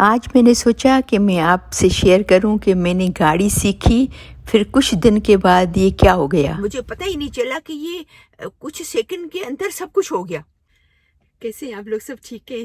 آج میں نے سوچا کہ میں آپ سے شیئر کروں کہ میں نے گاڑی سیکھی، پھر کچھ دن کے بعد یہ کیا ہو گیا۔ مجھے پتہ ہی نہیں چلا کہ یہ کچھ سیکنڈ کے اندر سب کچھ ہو گیا۔ کیسے ہیں آپ لوگ؟ سب ٹھیک ہے؟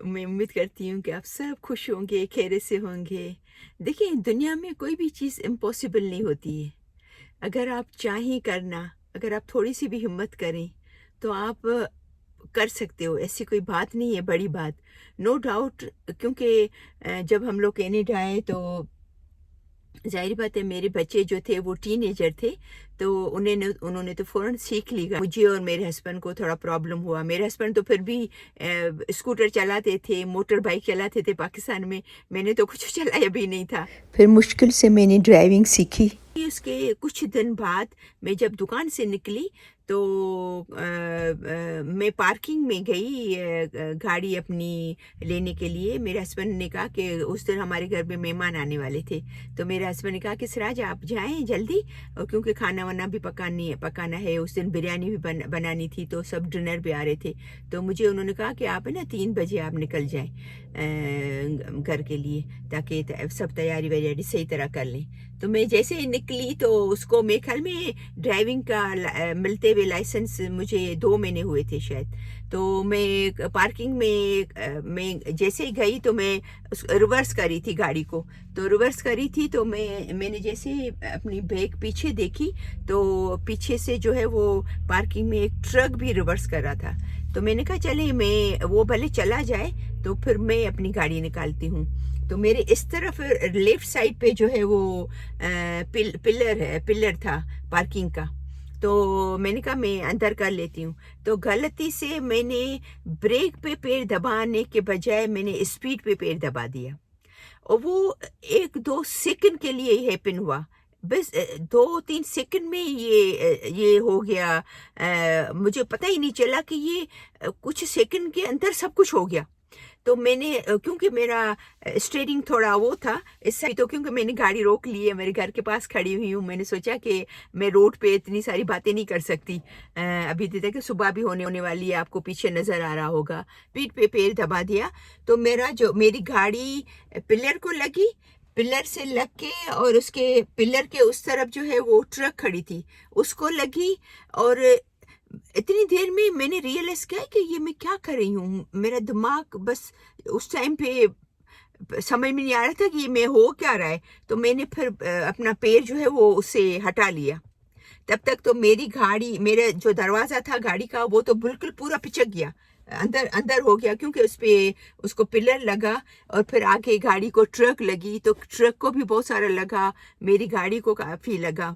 میں امید کرتی ہوں کہ آپ سب خوش ہوں گے، خیریت سے ہوں گے۔ دیکھیں، دنیا میں کوئی بھی چیز امپاسبل نہیں ہوتی ہے۔ اگر آپ چاہیں کرنا، اگر آپ تھوڑی سی بھی ہمت کریں تو آپ کر سکتے ہو۔ ایسی کوئی بات نہیں ہے بڑی بات، نو ڈاؤٹ۔ کیونکہ جب ہم لوگ کینیڈا آئے تو ظاہر بات ہے میرے بچے جو تھے وہ ٹین ایجر تھے، تو انہوں نے تو فوراً سیکھ لی۔ مجھے اور میرے ہسبینڈ کو تھوڑا پرابلم ہوا۔ میرے ہسبینڈ تو پھر بھی اسکوٹر چلاتے تھے، موٹر بائک چلاتے تھے پاکستان میں نے تو کچھ چلایا بھی نہیں تھا۔ پھر مشکل سے میں نے ڈرائیونگ سیکھی۔ اس کے کچھ دن بعد میں جب دکان سے نکلی تو میں پارکنگ میں گئی گاڑی اپنی لینے کے لیے۔ میرے ہسبینڈ نے کہا کہ اس دن ہمارے گھر میں مہمان آنے والے تھے، تو میرے ہسبینڈ نے کہا کہ سراج آپ جائیں جلدی، کیونکہ کھانا وانا بھی پکانا ہے۔ اس دن بریانی بھی بنانی تھی، تو سب ڈنر بھی آ رہے تھے، تو مجھے انہوں نے کہا کہ آپ 3 بجے آپ نکل جائیں گھر کے لیے، تاکہ سب تیاری ویاری صحیح طرح کر لیں۔ تو میں جیسے ہی نکلی تو اس کو میرے خیال میں ڈرائیونگ کا ملتے ہوئے لائسنس مجھے 2 مہینے ہوئے تھے شاید۔ تو میں پارکنگ میں جیسے ہی گئی تو میں ریورس کری تھی گاڑی کو، تو ریورس کری تھی تو میں نے جیسے اپنی بریک پیچھے دیکھی تو پیچھے سے جو ہے وہ پارکنگ میں ایک ٹرک بھی ریورس کر رہا تھا۔ تو میں نے کہا چلے میں وہ بھلے چلا جائے تو پھر میں اپنی گاڑی نکالتی ہوں۔ تو میرے اس طرف لیفٹ سائڈ پہ جو ہے وہ پلر تھا پارکنگ کا، تو میں نے کہا میں اندر کر لیتی ہوں۔ تو غلطی سے میں نے بریک پہ پیر دبانے کے بجائے میں نے اسپیڈ پہ پیر دبا دیا، اور وہ 1-2 سیکنڈ کے لیے ہیپن ہوا، بس 2-3 سیکنڈ میں یہ ہو گیا۔ مجھے پتہ ہی نہیں چلا کہ یہ کچھ سیکنڈ کے اندر سب کچھ ہو گیا۔ تو میں نے کیونکہ میرا اسٹیئرنگ تھوڑا وہ تھا اس سے، تو کیونکہ میں نے گاڑی روک لی ہے، میرے گھر کے پاس کھڑی ہوئی ہوں، میں نے سوچا کہ میں روڈ پہ اتنی ساری باتیں نہیں کر سکتی۔ ابھی دیکھتے کہ صبح بھی ہونے والی ہے، آپ کو پیچھے نظر آ رہا ہوگا۔ پیٹ پہ پیر دبا دیا تو میری گاڑی پلر کو لگی، پلر سے لگ کے، اور اس کے پلر کے اس طرف جو ہے وہ ٹرک کھڑی تھی اس کو لگی، اور اتنی دیر میں نے ریئلائز کیا کہ یہ میں کیا کر رہی ہوں۔ میرا دماغ بس اس ٹائم پہ سمجھ میں نہیں آ رہا تھا کہ یہ میں ہو کیا رہا ہے، تو میں نے پھر اپنا پیر جو ہے وہ اسے ہٹا لیا۔ تب تک تو میرا جو دروازہ تھا گاڑی کا وہ تو بالکل پورا پچک گیا، اندر ہو گیا، کیونکہ اس کو پلر لگا، اور پھر آگے گاڑی کو ٹرک لگی، تو ٹرک کو بھی بہت سارا لگا، میری گاڑی کو کافی لگا۔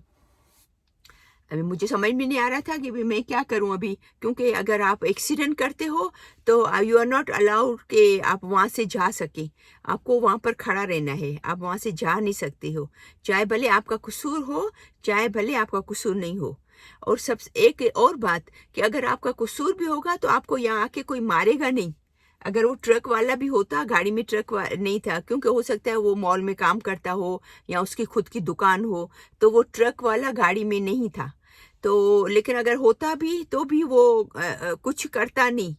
ابھی مجھے سمجھ میں نہیں آ رہا تھا کہ میں کیا کروں ابھی، کیونکہ اگر آپ ایکسیڈنٹ کرتے ہو تو یو آر ناٹ الاؤڈ کہ آپ وہاں سے جا سکیں، آپ کو وہاں پر کھڑا رہنا ہے، آپ وہاں سے جا نہیں سکتے ہو، چاہے بھلے آپ کا قصور ہو، چاہے بھلے آپ کا قصور نہیں ہو۔ اور ایک اور بات کہ اگر آپ کا قصور بھی ہوگا تو آپ کو یہاں آ کے کوئی مارے گا نہیں۔ اگر وہ ٹرک والا بھی ہوتا، گاڑی میں ٹرک نہیں تھا، کیونکہ ہو سکتا ہے وہ مال میں کام کرتا ہو یا اس کی خود کی دکان ہو، تو وہ ٹرک والا گاڑی میں نہیں تھا، تو لیکن اگر ہوتا بھی تو بھی وہ کچھ کرتا نہیں۔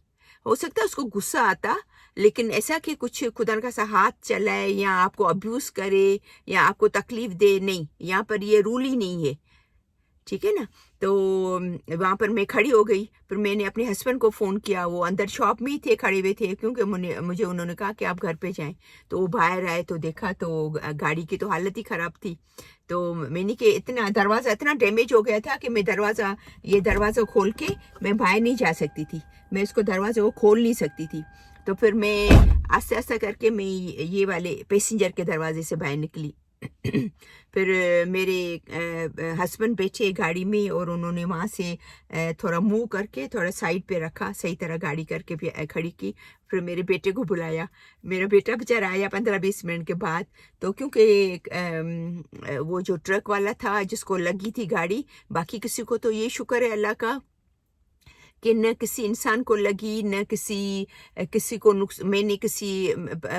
ہو سکتا ہے اس کو غصہ آتا، لیکن ایسا کہ کچھ خدا کا سا ہاتھ چلائے یا آپ کو ابیوز کرے یا آپ کو تکلیف دے، نہیں، یہاں پر یہ رول ہی نہیں ہے، ٹھیک ہے نا۔ تو وہاں پر میں کھڑی ہو گئی، پھر میں نے اپنے ہسبینڈ کو فون کیا، وہ اندر شاپ میں ہی تھے، کھڑے ہوئے تھے، کیونکہ مجھے انہوں نے کہا کہ آپ گھر پہ جائیں، تو وہ باہر آئے تو دیکھا تو گاڑی کی تو حالت ہی خراب تھی۔ تو میں نے کہ دروازہ اتنا ڈیمیج ہو گیا تھا کہ میں یہ دروازہ کھول کے میں باہر نہیں جا سکتی تھی، میں اس کو دروازے کو کھول نہیں سکتی تھی۔ تو پھر میں آہستہ آہستہ کر کے میں یہ والے پیسنجر کے دروازے سے باہر نکلی۔ پھر میرے ہسبینڈ بیٹھے گاڑی میں، اور انہوں نے وہاں سے تھوڑا موو کر کے تھوڑا سائڈ پہ رکھا، صحیح طرح گاڑی کر کے کھڑی کی۔ پھر میرے بیٹے کو بلایا، میرا بیٹا بیچارہ آیا 15-20 منٹ کے بعد، تو کیونکہ وہ جو ٹرک والا تھا جس کو لگی تھی گاڑی، باقی کسی کو تو یہ شکر ہے اللہ کا کہ نہ کسی انسان کو لگی، نہ کسی کو میں نے کسی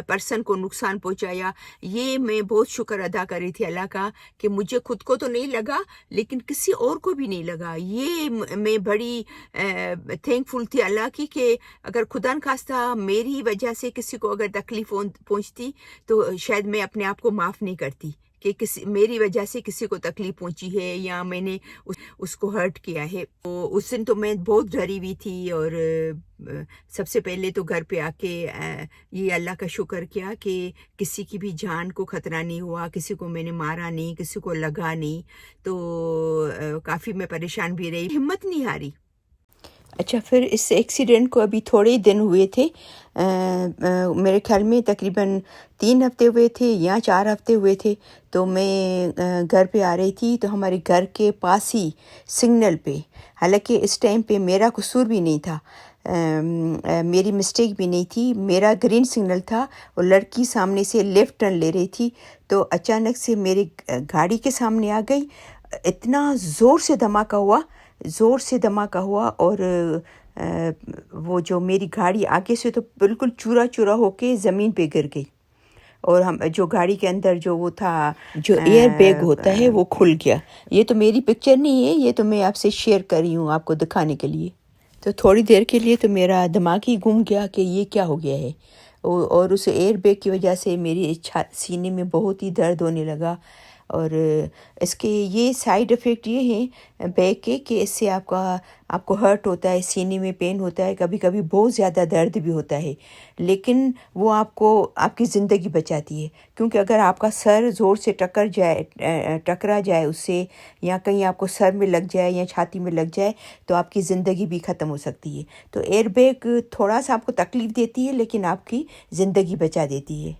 پرسن کو نقصان پہنچایا. یہ میں بہت شکر ادا کر رہی تھی اللہ کا کہ مجھے خود کو تو نہیں لگا لیکن کسی اور کو بھی نہیں لگا. یہ میں بڑی تھینک فل تھی اللہ کی کہ اگر خدا نخواستہ میری وجہ سے کسی کو اگر تکلیف پہنچتی تو شاید میں اپنے آپ کو معاف نہیں کرتی کہ میری وجہ سے کسی کو تکلیف پہنچی ہے یا میں نے اس کو ہرٹ کیا ہے. تو اس دن تو میں بہت ڈری ہوئی تھی اور سب سے پہلے تو گھر پہ آ کے یہ اللہ کا شکر کیا کہ کسی کی بھی جان کو خطرہ نہیں ہوا، کسی کو میں نے مارا نہیں، کسی کو لگا نہیں. تو کافی میں پریشان بھی رہی، ہمت نہیں ہاری. اچھا، پھر اس ایکسیڈنٹ کو ابھی تھوڑے ہی دن ہوئے تھے، میرے خیال میں تقریباً 3 ہفتے ہوئے تھے یا 4 ہفتے ہوئے تھے. تو میں گھر پہ آ رہی تھی تو ہمارے گھر کے پاس ہی سگنل پہ، حالانکہ اس ٹائم پہ میرا قصور بھی نہیں تھا، میری مسٹیک بھی نہیں تھی، میرا گرین سگنل تھا اور لڑکی سامنے سے لیفٹ ٹرن لے رہی تھی تو اچانک سے میری گاڑی کے سامنے آ گئی. اتنا زور سے دھماکہ ہوا اور وہ جو میری گاڑی آگے سے تو بالکل چورا چورا ہو کے زمین پہ گر گئی اور ہم جو گاڑی کے اندر جو وہ تھا جو ایئر بیگ ہوتا ہے وہ کھل گیا. یہ تو میری پکچر نہیں ہے، یہ تو میں آپ سے شیئر کر رہی ہوں آپ کو دکھانے کے لیے. تو تھوڑی دیر کے لیے تو میرا دماغ ہی گم گیا کہ یہ کیا ہو گیا ہے، اور اس ایئر بیگ کی وجہ سے میری سینے میں بہت ہی درد ہونے لگا. اور اس کے یہ سائیڈ افیکٹ یہ ہیں بیگ کے کہ اس سے آپ کو ہرٹ ہوتا ہے، سینے میں پین ہوتا ہے، کبھی کبھی بہت زیادہ درد بھی ہوتا ہے، لیکن وہ آپ کی زندگی بچاتی ہے. کیونکہ اگر آپ کا سر زور سے ٹکرا جائے اس سے، یا کہیں آپ کو سر میں لگ جائے یا چھاتی میں لگ جائے تو آپ کی زندگی بھی ختم ہو سکتی ہے. تو ایئر بیگ تھوڑا سا آپ کو تکلیف دیتی ہے لیکن آپ کی زندگی بچا دیتی ہے.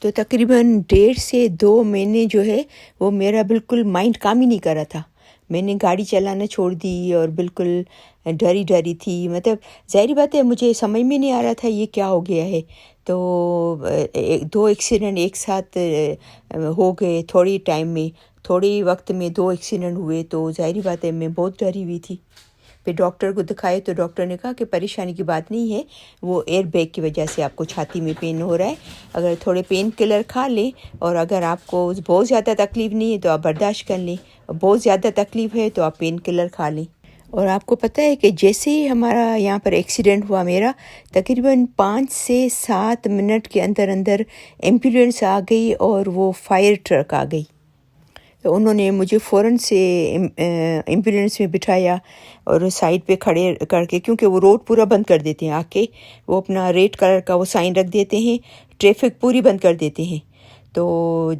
تو تقریباً 1.5 سے 2 مہینے جو ہے وہ میرا بالکل مائنڈ کام ہی نہیں کر رہا تھا. میں نے گاڑی چلانا چھوڑ دی اور بالکل ڈری تھی. مطلب ظاہری بات ہے مجھے سمجھ میں نہیں آ رہا تھا یہ کیا ہو گیا ہے. تو 2 ایکسیڈنٹ ایک ساتھ ہو گئے تھوڑی وقت میں 2 ایکسیڈنٹ ہوئے. تو ظاہری بات ہے میں بہت ڈری ہوئی تھی. پھر ڈاکٹر کو دکھائے تو ڈاکٹر نے کہا کہ پریشانی کی بات نہیں ہے، وہ ایئر بیگ کی وجہ سے آپ کو چھاتی میں پین ہو رہا ہے. اگر تھوڑے پین کلر کھا لیں اور اگر آپ کو بہت زیادہ تکلیف نہیں ہے تو آپ برداشت کر لیں، بہت زیادہ تکلیف ہے تو آپ پین کلر کھا لیں. اور آپ کو پتہ ہے کہ جیسے ہی ہمارا یہاں پر ایکسیڈنٹ ہوا میرا، تقریباً 5 سے 7 منٹ کے اندر ایمبولینس آ گئی اور وہ فائر ٹرک آ گئی. تو انہوں نے مجھے فوراً سے ایمبولینس میں بٹھایا اور سائڈ پہ کھڑے کر کے، کیونکہ وہ روڈ پورا بند کر دیتے ہیں، آ کے وہ اپنا ریڈ کلر کا وہ سائن رکھ دیتے ہیں، ٹریفک پوری بند کر دیتے ہیں. تو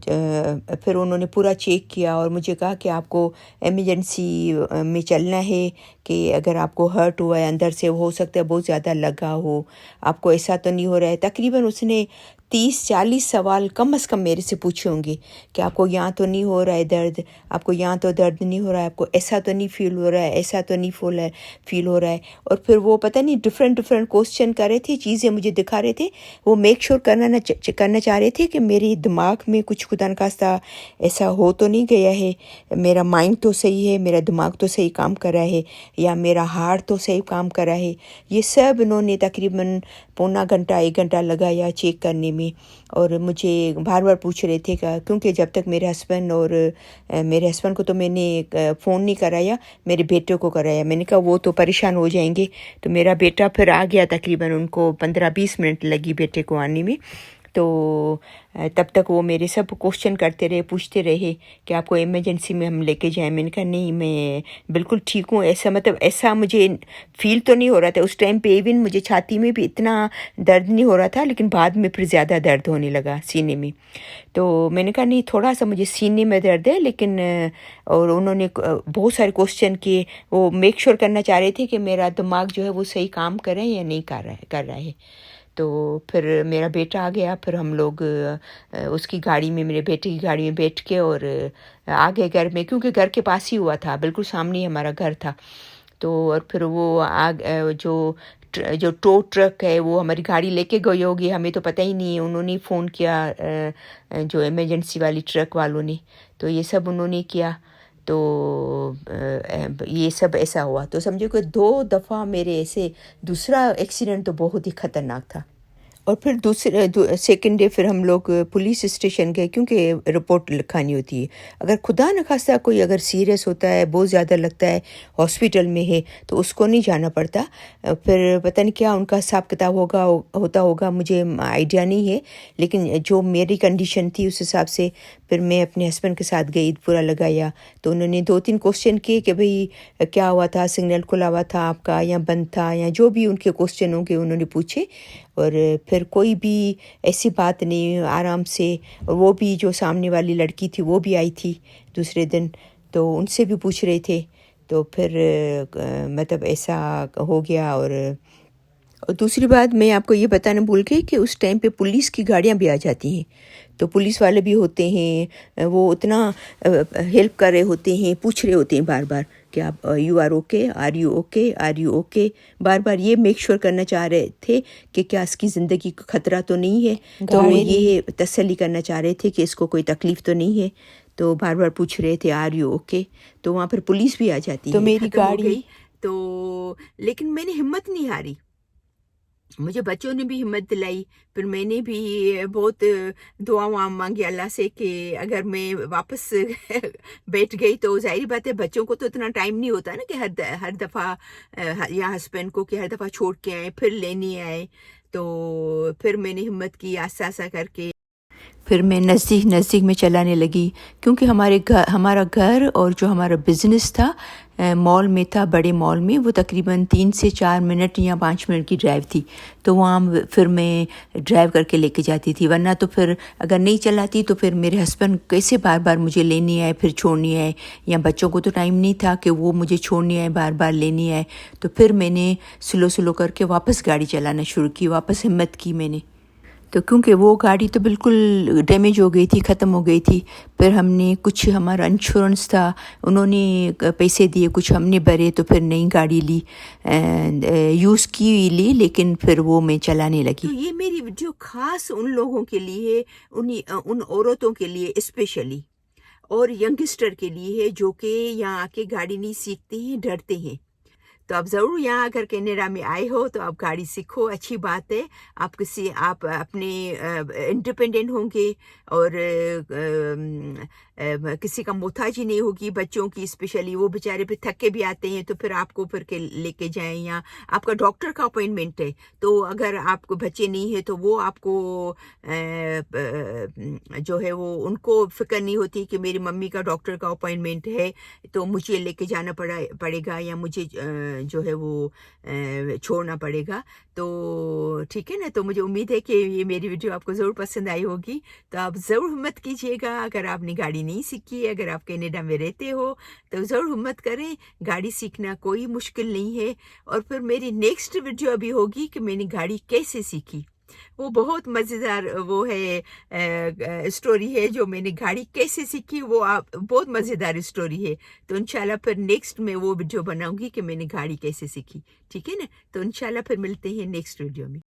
پھر انہوں نے پورا چیک کیا اور مجھے کہا کہ آپ کو ایمرجنسی میں چلنا ہے، کہ اگر آپ کو ہرٹ ہوا ہے اندر سے، ہو سکتا ہے بہت زیادہ لگا ہو، آپ کو ایسا تو نہیں ہو رہا ہے. تقریباً اس نے 30-40 سوال کم از کم میرے سے پوچھے ہوں گے کہ آپ کو یہاں تو نہیں ہو رہا ہے درد، آپ کو یہاں تو درد نہیں ہو رہا ہے، آپ کو ایسا تو نہیں فیل ہو رہا ہے، ایسا تو نہیں فیل ہو رہا ہے. اور پھر وہ پتہ نہیں ڈفرینٹ کوسچن کر رہے تھے، چیزیں مجھے دکھا رہے تھے. وہ میک شور کرنا چاہ رہے تھے کہ میری دماغ میں کچھ خدا نخواستہ ایسا ہو تو نہیں گیا ہے، میرا مائنڈ تو صحیح ہے، میرا دماغ تو صحیح کام کر رہا ہے، یا میرا ہارٹ تو صحیح کام کر رہا ہے. یہ سب انہوں نے تقریباً پونا گھنٹہ 1 گھنٹہ لگایا چیک کرنے میں. اور مجھے بار بار پوچھ رہے تھے کیونکہ جب تک میرے ہسبینڈ کو تو میں نے فون نہیں کرایا، میرے بیٹے کو کرایا. میں نے کہا وہ تو پریشان ہو جائیں گے. تو میرا بیٹا پھر آ گیا، تقریباً ان کو 15-20 منٹ لگی بیٹے کو آنے میں. تو تب تک وہ میرے سب کوشچن کرتے رہے، پوچھتے رہے کہ آپ کو ایمرجنسی میں ہم لے کے جائیں. میں نے کہا نہیں، میں بالکل ٹھیک ہوں. ایسا مجھے فیل تو نہیں ہو رہا تھا اس ٹائم پہ. ایون مجھے چھاتی میں بھی اتنا درد نہیں ہو رہا تھا، لیکن بعد میں پھر زیادہ درد ہونے لگا سینے میں. تو میں نے کہا نہیں، تھوڑا سا مجھے سینے میں درد ہے، لیکن اور انہوں نے بہت سارے کوشچن کیے. وہ میک شور کرنا چاہ رہے تھے کہ میرا دماغ جو ہے وہ صحیح کام کر رہا ہے یا نہیں کر رہا ہے. تو پھر میرا بیٹا آ گیا، پھر ہم لوگ اس کی گاڑی میں، میرے بیٹے کی گاڑی میں بیٹھ کے اور آ گئے گھر میں، کیونکہ گھر کے پاس ہی ہوا تھا، بالکل سامنے ہی ہمارا گھر تھا. تو اور پھر وہ جو ٹو ٹرک ہے وہ ہماری گاڑی لے کے گئی ہوگی، ہمیں تو پتہ ہی نہیں ہے. انہوں نے فون کیا جو ایمرجنسی والی ٹرک والوں نے، تو یہ سب انہوں نے کیا. تو یہ سب ایسا ہوا. تو سمجھو کہ 2 دفعہ میرے ایسے. دوسرا ایکسیڈنٹ تو بہت ہی خطرناک تھا. اور پھر سیکنڈ ڈے پھر ہم لوگ پولیس اسٹیشن گئے کیونکہ رپورٹ لکھانی ہوتی ہے. اگر خدا نخواستہ کوئی اگر سیریس ہوتا ہے, بہت زیادہ لگتا ہے, ہاسپیٹل میں ہے, تو اس کو نہیں جانا پڑتا. پھر پتہ نہیں کیا ان کا حساب کتاب ہوتا ہوگا, مجھے آئیڈیا نہیں ہے. لیکن جو میری کنڈیشن تھی اس حساب سے پھر میں اپنے ہسبینڈ کے ساتھ گئی, پورا لگایا. تو انہوں نے 2-3 کوسچن کیے کہ بھئی کیا ہوا تھا, سگنل کھلا ہوا تھا آپ کا یا بند تھا, یا جو بھی ان کے کوسچن ہوں گے انہوں نے پوچھے. اور پھر کوئی بھی ایسی بات نہیں, آرام سے. اور وہ بھی جو سامنے والی لڑکی تھی وہ بھی آئی تھی دوسرے دن, تو ان سے بھی پوچھ رہے تھے. تو پھر مطلب ایسا ہو گیا. اور دوسری بات میں آپ کو یہ بتانا بھول گئی کہ اس ٹائم پہ پولیس کی گاڑیاں بھی آ جاتی ہیں. تو پولیس والے بھی ہوتے ہیں, وہ اتنا ہیلپ کر رہے ہوتے ہیں, پوچھ رہے ہوتے ہیں بار بار کہ آپ you are okay, are you okay, are you okay. بار بار یہ میک شور کرنا چاہ رہے تھے کہ کیا اس کی زندگی کو خطرہ تو نہیں ہے. تو یہ تسلی کرنا چاہ رہے تھے کہ اس کو کوئی تکلیف تو نہیں ہے. تو بار بار پوچھ رہے تھے آر یو اوکے. تو وہاں پر پولیس بھی آ جاتی ہے. تو میری گاڑی گئی تو, لیکن میں نے ہمت نہیں ہاری. مجھے بچوں نے بھی ہمت دلائی. پھر میں نے بھی بہت دعا مانگی اللہ سے کہ اگر میں واپس بیٹھ گئی تو ظاہری بات ہے بچوں کو تو اتنا ٹائم نہیں ہوتا نا کہ ہر دفعہ یا ہسبینڈ کو کہ ہر دفعہ چھوڑ کے آئے پھر لینے آئے. تو پھر میں نے ہمت کی آہستہ آہستہ کر کے. پھر میں نزدیک میں چلانے لگی کیونکہ ہمارا گھر اور جو ہمارا بزنس تھا مال میں تھا, بڑے مال میں. وہ تقریباً 3 سے 4 منٹ یا 5 منٹ کی ڈرائیو تھی. تو وہاں پھر میں ڈرائیو کر کے لے کے جاتی تھی. ورنہ تو پھر اگر نہیں چلاتی تو پھر میرے ہسبینڈ کیسے بار بار مجھے لینے آئے پھر چھوڑنے آئے, یا بچوں کو تو ٹائم نہیں تھا کہ وہ مجھے چھوڑنے آئے بار بار لینے آئے. تو پھر میں نے سلو کر کے واپس گاڑی چلانا شروع کی, واپس ہمت کی میں نے. تو کیونکہ وہ گاڑی تو بالکل ڈیمیج ہو گئی تھی, ختم ہو گئی تھی. پھر ہم نے کچھ, ہمارا انشورنس تھا, انہوں نے پیسے دیے, کچھ ہم نے بھرے. تو پھر نئی گاڑی لی, یوز کی لی, لیکن پھر وہ میں چلانے لگی. تو یہ میری ویڈیو خاص ان لوگوں کے لیے ہے, ان عورتوں کے لیے اسپیشلی, اور ینگسٹر کے لیے ہے جو کہ یہاں آ کے گاڑی نہیں سیکھتے ہیں, ڈرتے ہیں. تو آپ ضرور یہاں اگر کینیڈا میں آئے ہو تو آپ گاڑی سیکھو, اچھی بات ہے. آپ اپنے انڈیپینڈنٹ ہوں گے اور کسی کا محتاجی نہیں ہوگی. بچوں کی اسپیشلی, وہ بیچارے پہ تھکے بھی آتے ہیں تو پھر آپ کو پھر کے لے کے جائیں. یا آپ کا ڈاکٹر کا اپوائنٹمنٹ ہے تو اگر آپ کو بچے نہیں ہیں تو وہ آپ کو جو ہے وہ ان کو فکر نہیں ہوتی کہ میری ممی کا ڈاکٹر کا اپوائنٹمنٹ ہے تو مجھے لے کے جانا پڑے گا یا مجھے جو ہے وہ چھوڑنا پڑے گا. تو ٹھیک ہے نا. تو مجھے امید ہے کہ یہ میری ویڈیو آپ کو ضرور پسند آئی ہوگی. تو آپ ضرور ہمت کیجیے گا, اگر آپ نے گاڑی نہیں سیکھی ہے, اگر آپ کینیڈا میں رہتے ہو تو ضرور ہمت کریں. گاڑی سیکھنا کوئی مشکل نہیں ہے. اور پھر میری نیکسٹ ویڈیو ابھی ہوگی کہ میں نے گاڑی کیسے سیکھی. وہ بہت مزیدار وہ ہے اسٹوری ہے جو میں نے گاڑی کیسے سیکھی, وہ بہت مزیدار اسٹوری ہے. تو انشاءاللہ پھر نیکسٹ میں وہ ویڈیو بناؤں گی کہ میں نے گاڑی کیسے سیکھی. ٹھیک ہے نا. تو انشاءاللہ پھر ملتے ہیں نیکسٹ ویڈیو میں.